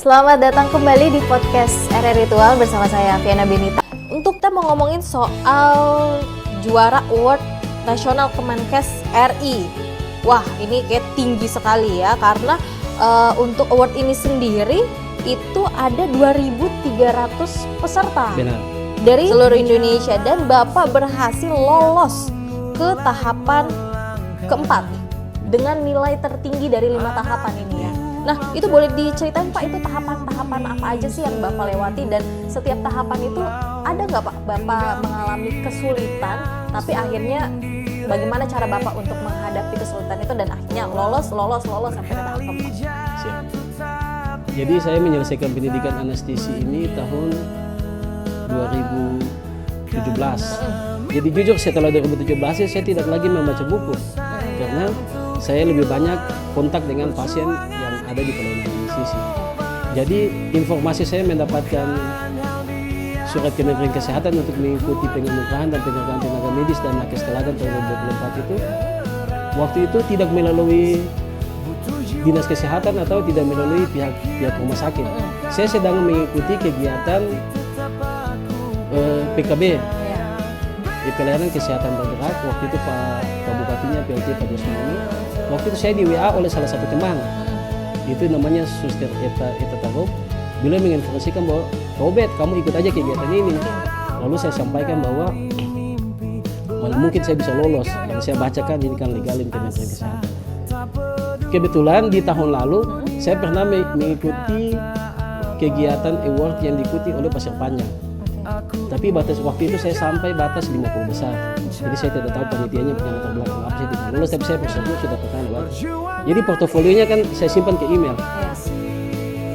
Selamat datang kembali di podcast RR Ritual bersama saya Viana Benita. Untuk kita mau ngomongin soal juara award nasional Kemenkes RI. Wah, ini kayak tinggi sekali ya, karena untuk award ini sendiri itu ada 2.300 peserta. Benar. Dari seluruh Indonesia, dan Bapak berhasil lolos ke tahapan keempat dengan nilai tertinggi dari 5 tahapan ini ya. Nah, itu boleh diceritain Pak, itu tahapan-tahapan apa aja sih yang Bapak lewati, dan setiap tahapan itu ada nggak Pak Bapak mengalami kesulitan, tapi akhirnya bagaimana cara Bapak untuk menghadapi kesulitan itu dan akhirnya lolos sampai ke tahap keempat? Siap. Jadi saya menyelesaikan pendidikan anestesi ini tahun 2017. Jadi jujur setelah 2017 saya tidak lagi membaca buku karena saya lebih banyak kontak dengan pasien yang ada di pelayanan anestesi. Jadi informasi saya mendapatkan surat Kementerian Kesehatan untuk mengikuti penganugerahan dan penghargaan tenaga medis dan nakes teladan tahun 2024 itu waktu itu tidak melalui dinas kesehatan atau tidak melalui pihak rumah sakit. Saya sedang mengikuti kegiatan PKB di pelayanan kesehatan bergerak. Waktu itu Pak Bupatinya PLT Pak Yusmani. Waktu itu saya di WA oleh salah satu teman, itu namanya Suster Eta Tarok. Beliau menginformasikan bahwa Robert, kamu ikut aja kegiatan ini. Lalu saya sampaikan bahwa mungkin saya bisa lolos. Lalu saya bacakan ini kan legalin Kementerian Kesehatan. Kebetulan di tahun lalu saya pernah mengikuti kegiatan award yang diikuti oleh Pasir Panjang. Tapi batas waktu itu saya sampai batas 50 besar. Jadi saya tidak tahu panitianya punya latar belakang apa, saya tidak lulus, tapi saya bersyukur sudah pernah lewat. Jadi portofolionya kan saya simpan ke email.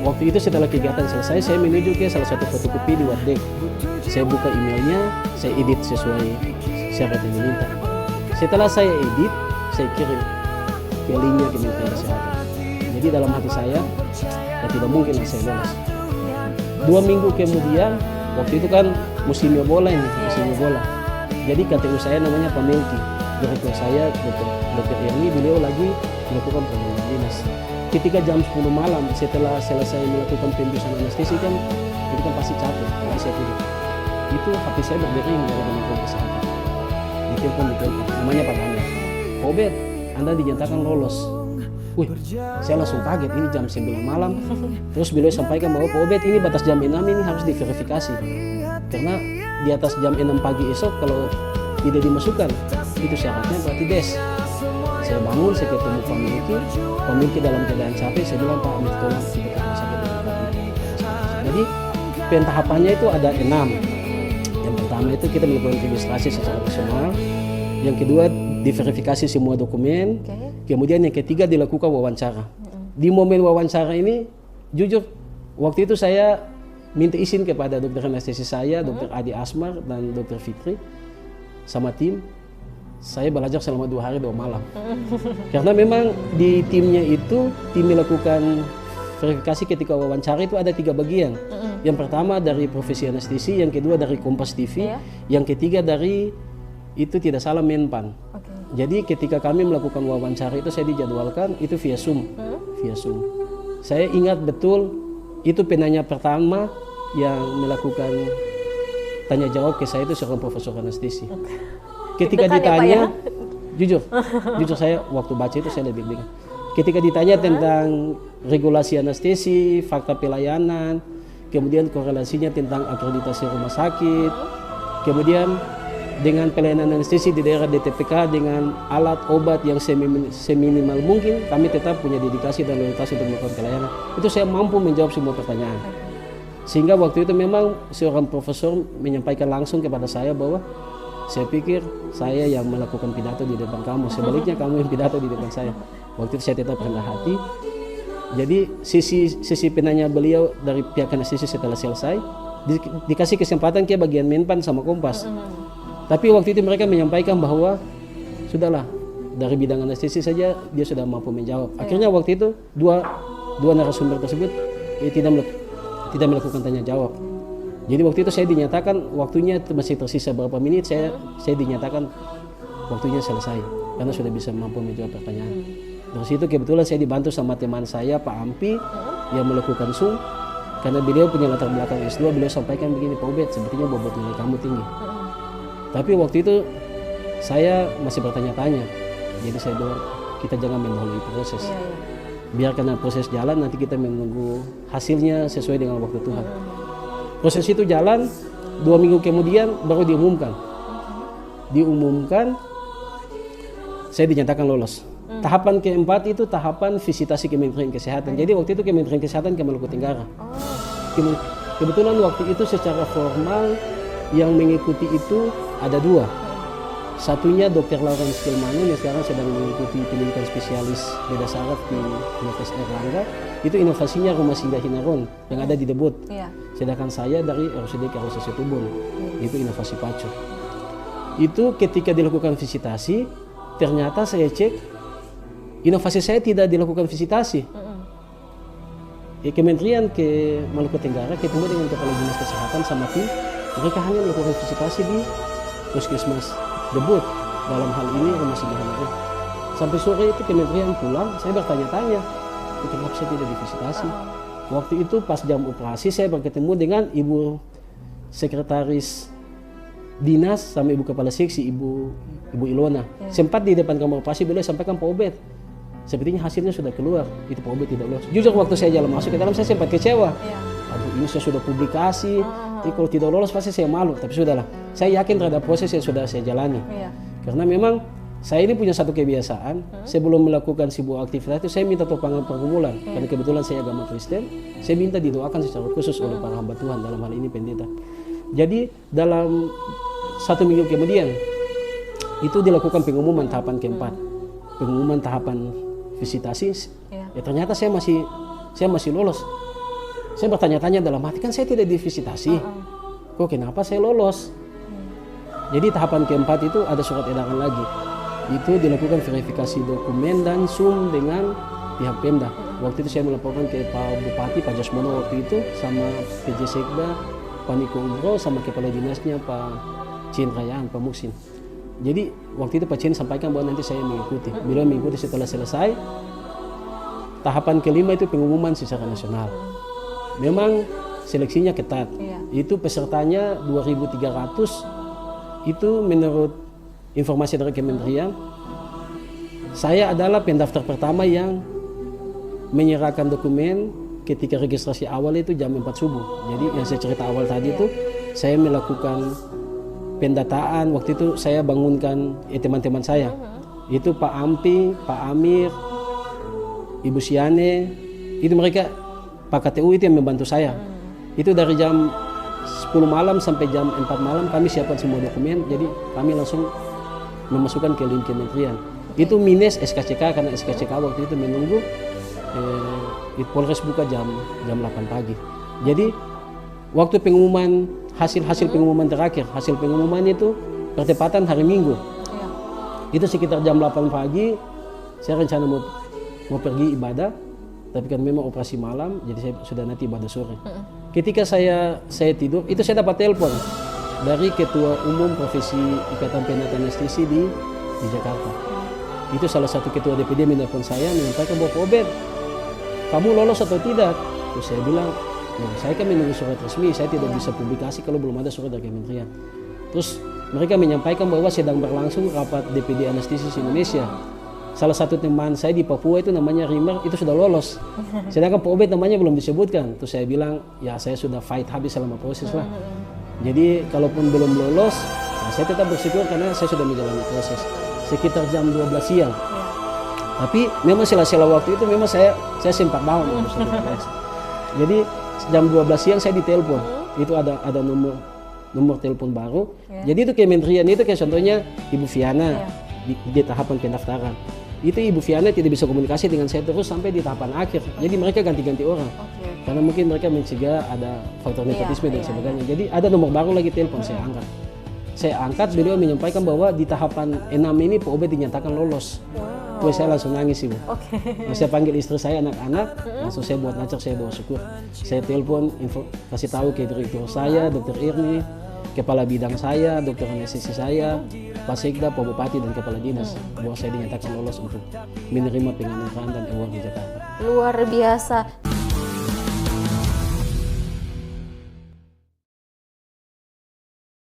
Waktu itu setelah kegiatan selesai, saya menuju ke salah satu fotokopi di Wardek. Saya buka emailnya, saya edit sesuai syarat yang diminta. Setelah saya edit, saya kirim ke linknya Kementerian Kesehatan. Jadi dalam hati saya, ya tidak mungkin saya lolos. 2 minggu kemudian, waktu itu kan musimnya bola ini, musimnya bola. Jadi KTU saya namanya Pak Melki. Direktur saya, Dr. Yani, beliau lagi melakukan pengumuman dinas. Ketika jam 10 malam setelah selesai melakukan pembiusan anestesi kan, itu kan pasti capek, pasti saya tidur. Itu hati saya berdering dari Kementerian Kesehatan. Ditelepon, namanya Pak Daniel. Robert, Anda dinyatakan lolos. Wih, saya langsung kaget, ini jam 9 malam. Terus beliau sampaikan bahwa Pak Obed, ini batas jam 6 ini harus diverifikasi. Karena di atas jam 6 pagi esok kalau tidak dimasukkan, itu syaratnya berarti des. Saya bangun, saya ketemu Pak Milki dalam keadaan capek, saya bilang Pak Amir tolong kita ke rumah sakit. Jadi pentahapannya itu ada 6. Yang pertama itu kita melakukan registrasi secara personal. Yang kedua diverifikasi semua dokumen. Kemudian yang ketiga dilakukan wawancara. Di momen wawancara ini, jujur, waktu itu saya minta izin kepada dokter anestesi saya, dokter Adi Asmar dan dokter Fitri, sama tim. Saya belajar selama 2 hari 2 malam. Karena memang di timnya itu, tim melakukan verifikasi ketika wawancara itu ada 3 bagian. Yang pertama dari profesi anestesi, yang kedua dari Kompas TV, yang ketiga dari itu tidak salah Menpan. Jadi ketika kami melakukan wawancara itu saya dijadwalkan itu via Zoom. Via Zoom. Saya ingat betul itu penanya pertama yang melakukan tanya jawab ke saya itu seorang profesor anestesi. Ketika ditanya, jujur saya waktu baca itu saya lebih bingung. Ketika ditanya tentang regulasi anestesi, fakta pelayanan, kemudian korelasinya tentang akreditasi rumah sakit, kemudian dengan pelayanan anestesi di daerah DTPK dengan alat obat yang seminimal mungkin, kami tetap punya dedikasi dan loyalitas untuk melakukan pelayanan. Itu saya mampu menjawab semua pertanyaan. Sehingga waktu itu memang seorang profesor menyampaikan langsung kepada saya bahwa saya pikir saya yang melakukan pidato di depan kamu, sebaliknya kamu yang pidato di depan saya. Waktu itu saya tetap rendah hati. Jadi sisi penanya beliau dari pihak anestesi setelah selesai, dikasih kesempatan ke bagian Menpan sama Kompas. Tapi waktu itu mereka menyampaikan bahwa sudahlah, dari bidang anestesi saja dia sudah mampu menjawab. Akhirnya waktu itu dua narasumber tersebut tidak melakukan tanya jawab. Jadi waktu itu saya dinyatakan waktunya masih tersisa berapa menit, saya dinyatakan waktunya selesai karena sudah bisa mampu menjawab pertanyaan. Dari situ kebetulan saya dibantu sama teman saya Pak Ampi yang melakukan Zoom. Karena beliau punya latar belakang S2, beliau sampaikan begini, Pak Ubed, sepertinya bobot nilai kamu tinggi. Tapi waktu itu saya masih bertanya-tanya. Jadi saya bilang, kita jangan mendahului proses. Biarkan proses jalan, nanti kita menunggu hasilnya sesuai dengan waktu Tuhan. Proses itu jalan, 2 minggu kemudian baru diumumkan. Saya dinyatakan lolos. Tahapan keempat itu tahapan visitasi Kementerian Kesehatan. Jadi waktu itu Kementerian Kesehatan ke Maluku Tenggara. Kebetulan waktu itu secara formal yang mengikuti itu ada 2. Satunya Dr. Lawrence Kilmanen yang sekarang sedang mengikuti pendidikan spesialis beda saraf di Universitas Erlangga. Itu inovasinya Rumah Singgah Hinaron yang ada di Debut. Sedangkan saya dari RSUD Carlos Situbondo. Itu inovasi Pacu. Itu ketika dilakukan visitasi, ternyata saya cek inovasi saya tidak dilakukan visitasi. Kementerian ke Maluku Tenggara ketemu dengan Kepala Dinas Kesehatan sama tim, mereka hanya melakukan visitasi di Puskesmas Debut, dalam hal ini Rumah Singgah Hinaron. Sampai sore itu kementerian pulang, saya bertanya-tanya, kenapa saya tidak divisitasi? Waktu itu pas jam operasi saya bertemu dengan Ibu Sekretaris Dinas sama Ibu Kepala Seksi, Ibu Ilona. Sempat di depan kamar operasi beliau sampaikan, Pak Ubed, sepertinya hasilnya sudah keluar, itu Pak Ubed tidak lolos. Jujur waktu saya jalan masuk ke dalam saya sempat kecewa. Aduh, ini saya sudah publikasi, kalau tidak lolos pasti saya malu. Tapi sudahlah, saya yakin terhadap proses yang sudah saya jalani. Karena memang saya ini punya satu kebiasaan, sebelum melakukan sebuah aktivitas itu saya minta topangan pergumulan. Karena kebetulan saya agama Kristen, saya minta didoakan secara khusus oleh para hamba Tuhan, dalam hal ini pendeta. Jadi dalam 1 minggu kemudian itu dilakukan pengumuman tahapan keempat, pengumuman tahapan visitasi. Ya ternyata saya masih lolos. Saya bertanya-tanya dalam hati, kan saya tidak divisitasi, kok kenapa saya lolos? Jadi tahapan keempat itu ada surat edaran lagi, itu dilakukan verifikasi dokumen dan Zoom dengan pihak Pemda. Waktu itu saya melaporkan ke Pak Bupati, Pak Jasmono waktu itu, sama PJ Sekda, Pak Niko Ugro, sama Kepala Dinasnya Pak Cien Rayaan, Pak Muksin. Jadi waktu itu Pak Cien sampaikan bahwa nanti saya mengikuti. Beliau mengikuti setelah selesai. Tahapan kelima itu pengumuman secara nasional. Memang seleksinya ketat. Itu pesertanya 2.300. Itu menurut informasi dari kementerian, saya adalah pendaftar pertama yang menyerahkan dokumen ketika registrasi awal itu jam 4 subuh. Jadi yang saya cerita awal tadi itu, saya melakukan pendataan. Waktu itu saya bangunkan teman-teman saya. Itu Pak Ampi, Pak Amir, Ibu Siane, itu mereka, Pak KTU itu yang membantu saya. Itu dari jam 10 malam sampai jam 4 malam kami siapkan semua dokumen, jadi kami langsung memasukkan ke link kementerian. Itu minus SKCK, karena SKCK waktu itu menunggu Polres buka jam 8 pagi. Jadi waktu pengumuman hasil pengumuman terakhir, hasil pengumuman itu bertepatan hari Minggu. Itu sekitar jam 8 pagi saya rencana mau pergi ibadah, tapi kan memang operasi malam, jadi saya sudah nanti ibadah sore. Ketika saya tidur, itu saya dapat telepon dari Ketua Umum Profesi Ikatan Penata Anestesi di Jakarta. Itu salah satu ketua DPD menelpon saya menyampaikan bahwa, Pak Ubed, kamu lolos atau tidak? Terus saya bilang, saya kan menunggu surat resmi, saya tidak bisa publikasi kalau belum ada surat dari kementerian. Terus mereka menyampaikan bahwa sedang berlangsung rapat DPD Anestesi Indonesia. Salah satu teman saya di Papua itu namanya Rimer, itu sudah lolos. Sedangkan Pak Ubed namanya belum disebutkan. Terus saya bilang, ya saya sudah fight habis selama proses lah. Jadi kalaupun belum lolos, nah saya tetap bersyukur karena saya sudah menjalani proses. Sekitar jam 12 siang. Tapi memang sela-sela waktu itu memang saya sempat down. Jadi jam 12 siang saya ditelepon. Itu ada nomor telepon baru. Jadi itu kementerian itu kayak contohnya Ibu Fiana di tahapan pendaftaran. Itu Ibu Fiana tidak bisa komunikasi dengan saya terus sampai di tahapan akhir. Jadi mereka ganti-ganti orang. Karena mungkin mereka mencegah ada faktor nepotisme dan sebagainya. Jadi ada nomor baru lagi telepon, saya angkat, beliau menyampaikan bahwa di tahapan 6 ini Pak Ubed dinyatakan lolos. Terus saya langsung nangis Ibu. Saya panggil istri saya, anak-anak, langsung saya buat nacar, saya bawa syukur. Saya telepon, kasih tahu ke direktur saya, Dr. Irni, kepala bidang saya, dokter anestesi saya, Pak Sekda, Pak Bupati dan kepala dinas bahwa saya dinyatakan lolos untuk menerima penganggaran dan award di Jakarta. Luar biasa.